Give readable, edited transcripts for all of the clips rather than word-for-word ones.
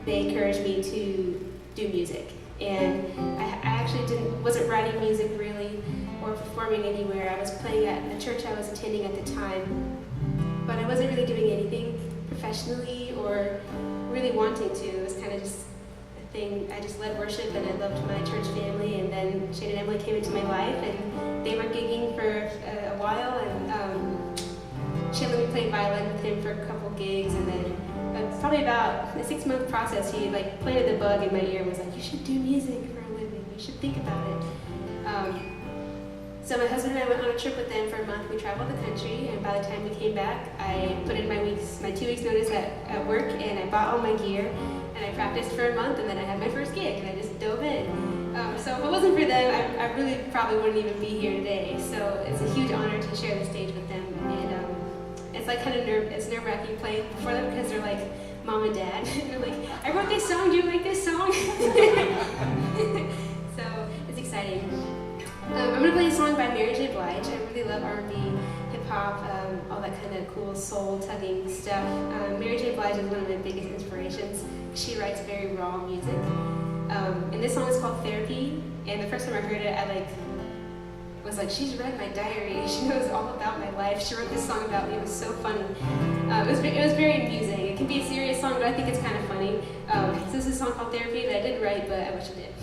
They encouraged me to do music, and I actually wasn't writing music really or performing anywhere. I was playing at the church I was attending at the time, but I wasn't really doing anything professionally or really wanting to. It was kind of just a thing. I just led worship and I loved my church family, and then Shane and Emily came into my life and they were gigging for a while, and Shane let me play violin with him for a couple gigs, and then probably about a 6-month process, he like planted the bug in my ear and was like, you should do music for a living, you should think about it. So my husband and I went on a trip with them for a month. We traveled the country, and by the time we came back, I put in my 2 weeks notice at work, and I bought all my gear, and I practiced for a month, and then I had my first gig, and I just dove in. So if it wasn't for them, I really probably wouldn't even be here today. So it's a huge honor to share the stage with them, and it's like kind of nerve-wracking playing before them because they're like mom and dad. They're like, I wrote this song, do you like this song? So it's exciting. I'm going to play a song by Mary J. Blige. I really love R&B, hip-hop, all that kind of cool soul-tugging stuff. Mary J. Blige is one of my biggest inspirations. She writes very raw music. And this song is called Therapy, and the first time I heard it, I was like, she's read my diary. She knows all about my life. She wrote this song about me. It was so funny. It was very amusing. It can be a serious song, but I think it's kind of funny. So this is a song called Therapy that I didn't write, but I wish I did.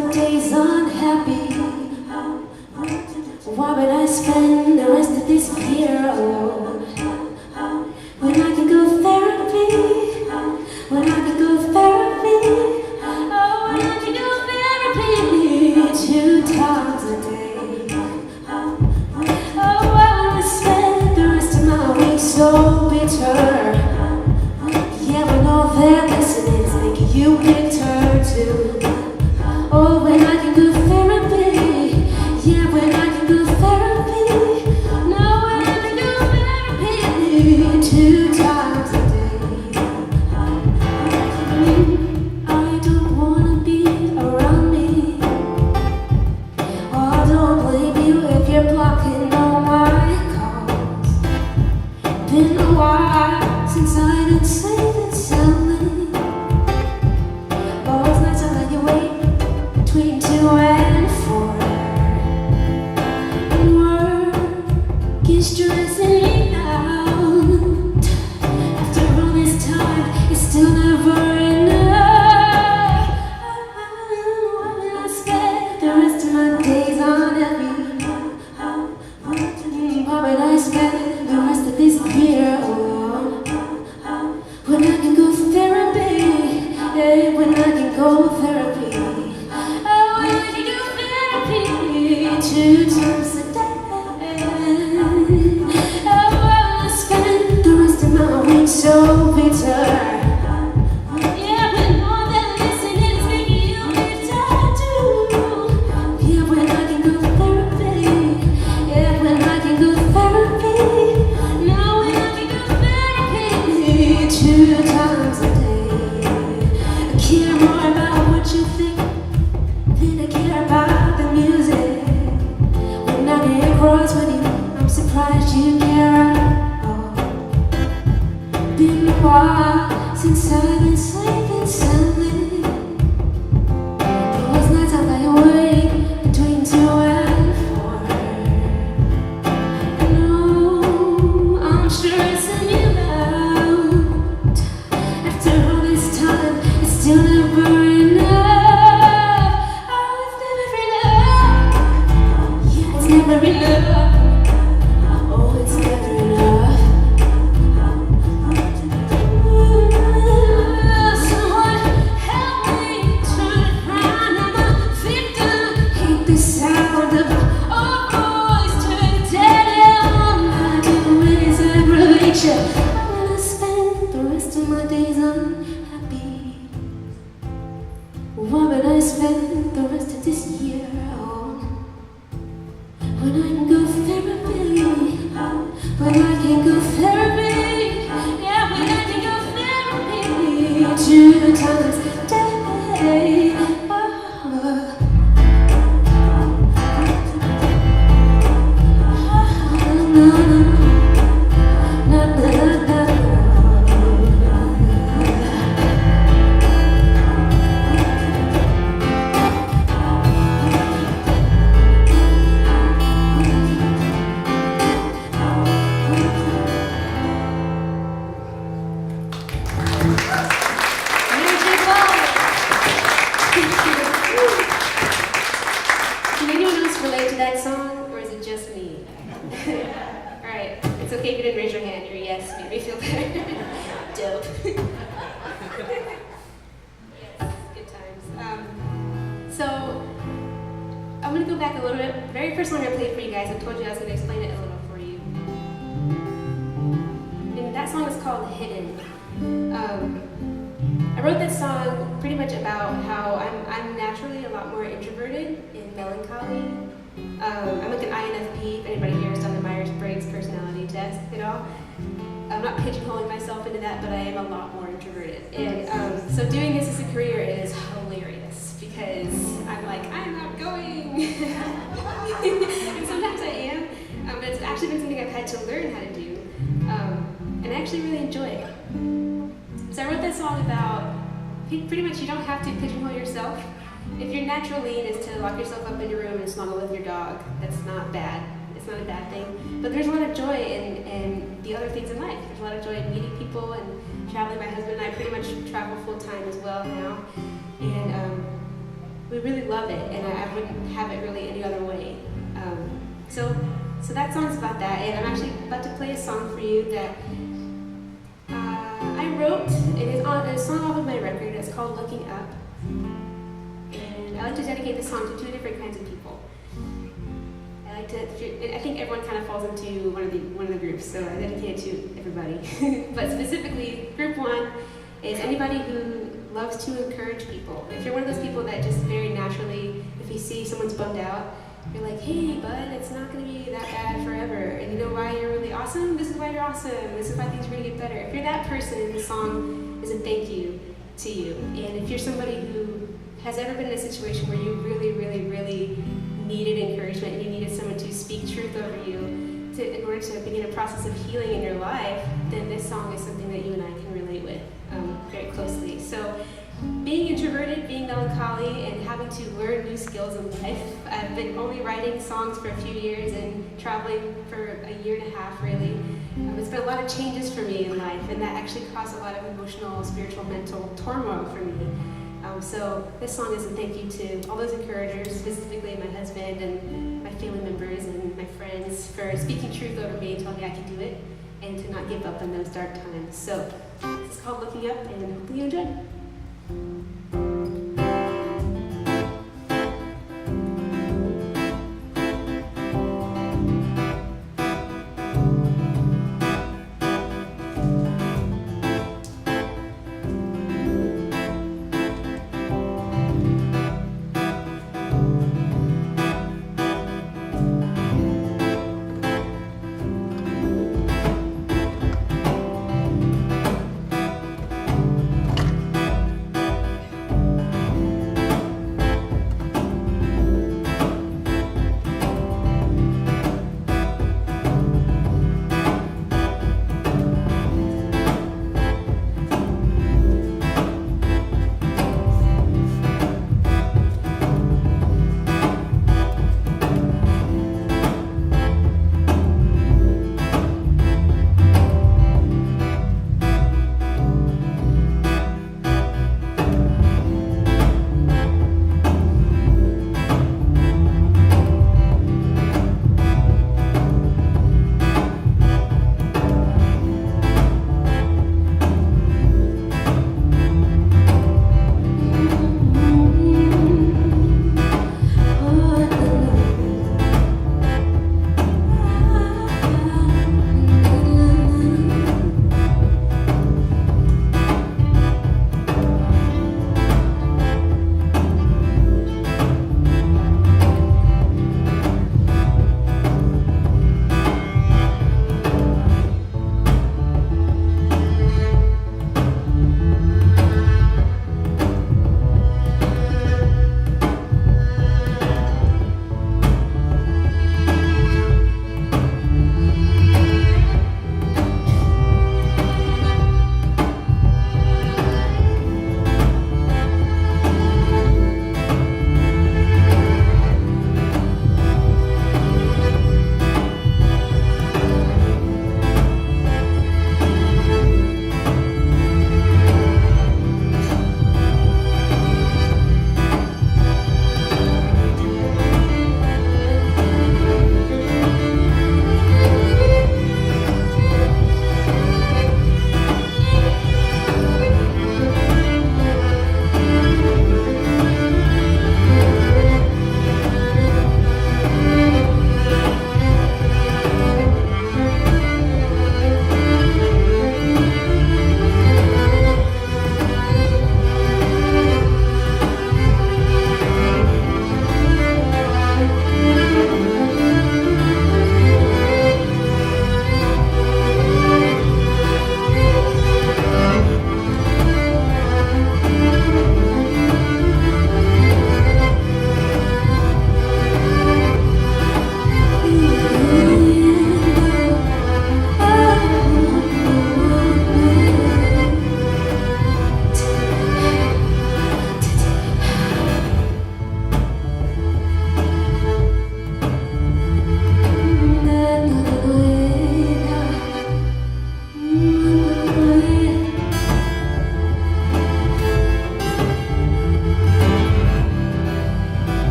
my days unhappy? Why would I spend the rest of this year alone? When I can go therapy, when I can go therapy, oh, when I can go therapy 2 times a day. Oh, I wanna spend the rest of my week so bitter. Yeah, when all that listening is making you bitter too. Oh, when I can go therapy, yeah, when I can go therapy, no, when I can go therapy 2 times a day. I don't wanna be around me. Oh, don't blame you if you're blocking all my calls. Been a while since I didn't say that soundly. Always nights I let you wait between 2 and 4. Work is stressing me out. After all this time, it's still never enough. I spend the rest of my days on heavy. Why would I spend the rest of this year alone? When I can go therapy, yeah, when I can go therapy, oh, when I can go therapy 2 times a day. Oh, I wanna spend the rest of my week so bitter. Yeah, when all that listening is making you bitter too. Yeah, when I can go therapy, yeah, when I can go therapy, no, when I can go therapy 2 times a day. I care more about what you think than I care about the music. When I get cross with you, I'm surprised you care at all. Been a while since I've been sleeping soundly. Those nights I lay awake between 2 and 4. No, I'm stressing you out. After all this time, it's still never enough. Oh, it's never enough. Yeah, it's never enough. Oh, it's never enough. Someone help me turn around. I'm a victim. Hate the sound of our voice turn dead. All I do is aggravation. I wanna spend the rest of my days unhappy. Why would I spend the rest of this year alone? When I can go therapy, when I can go therapy, yeah, when I can go therapy 2 times a day. Can anyone else relate to that song, or is it just me? Alright, it's okay if you didn't raise your hand. Your yes made me feel better. Dope. Yes, good times. So, I'm going to go back a little bit. Very first one I played for you guys, I told you I was going to explain it a little for you. And that song is called Hidden. I wrote that song pretty much about how I'm naturally a lot more introverted and melancholy. I'm like an INFP, if anybody here has done the Myers-Briggs personality test at all. I'm not pigeonholing myself into that, but I am a lot more introverted. And so doing this as a career is hilarious because I'm like, I'm outgoing. And sometimes I am, but it's actually been something I've had to learn how to do. And I actually really enjoy it. So I wrote that song about, pretty much you don't have to pigeonhole yourself. If your natural lean is to lock yourself up in your room and snuggle with your dog, that's not bad. It's not a bad thing. But there's a lot of joy in the other things in life. There's a lot of joy in meeting people and traveling. My husband and I pretty much travel full time as well now. And we really love it, and I wouldn't have it really any other way. So that song's about that, and I'm actually about to play a song for you that I wrote. It is on a song off of my record. It's called "Looking Up," and I like to dedicate this song to two different kinds of people. I think everyone kind of falls into one of the groups, so I dedicate it to everybody. But specifically, group one is anybody who loves to encourage people. If you're one of those people that just very naturally, if you see someone's bummed out, you're like, hey, bud, it's not going to be that bad forever. And you know why you're really awesome? This is why you're awesome. This is why things are going to get better. If you're that person, the song is a thank you to you. And if you're somebody who has ever been in a situation where you really, really, really needed encouragement and you needed someone to speak truth over you in order to begin a process of healing in your life, then this song is something that you and I can relate with very closely. So being introverted, being melancholy, and having to learn new skills in life. I've been only writing songs for a few years and traveling for a year and a half, really. It's been a lot of changes for me in life, and that actually caused a lot of emotional, spiritual, mental turmoil for me. So this song is a thank you to all those encouragers, specifically my husband and my family members and my friends, for speaking truth over me and telling me I can do it and to not give up in those dark times. So it's called Looking Up, and hopefully you enjoy it.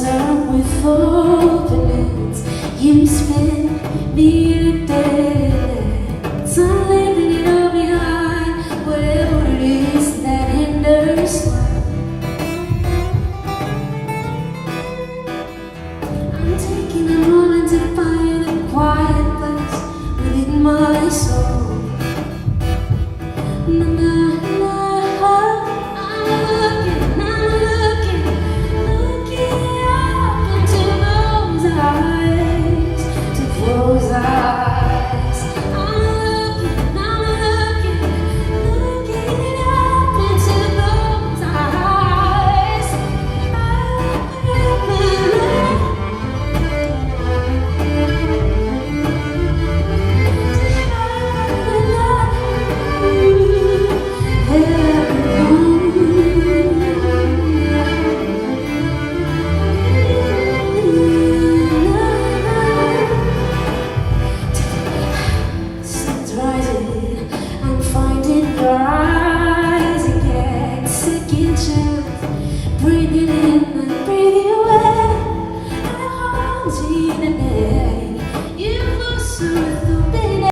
arms with openings. You spin me in a dance. I'm leaving it all behind, whatever it is that hinders life. I'm taking a moment to find a quiet place within my soul. Na, na, na, I'm looking up into those eyes, to those eyes. I'm looking up into those eyes. Sun's rising, I'm finding your eyes again. Second chance, breathing in and breathing away. I'm haunting the night.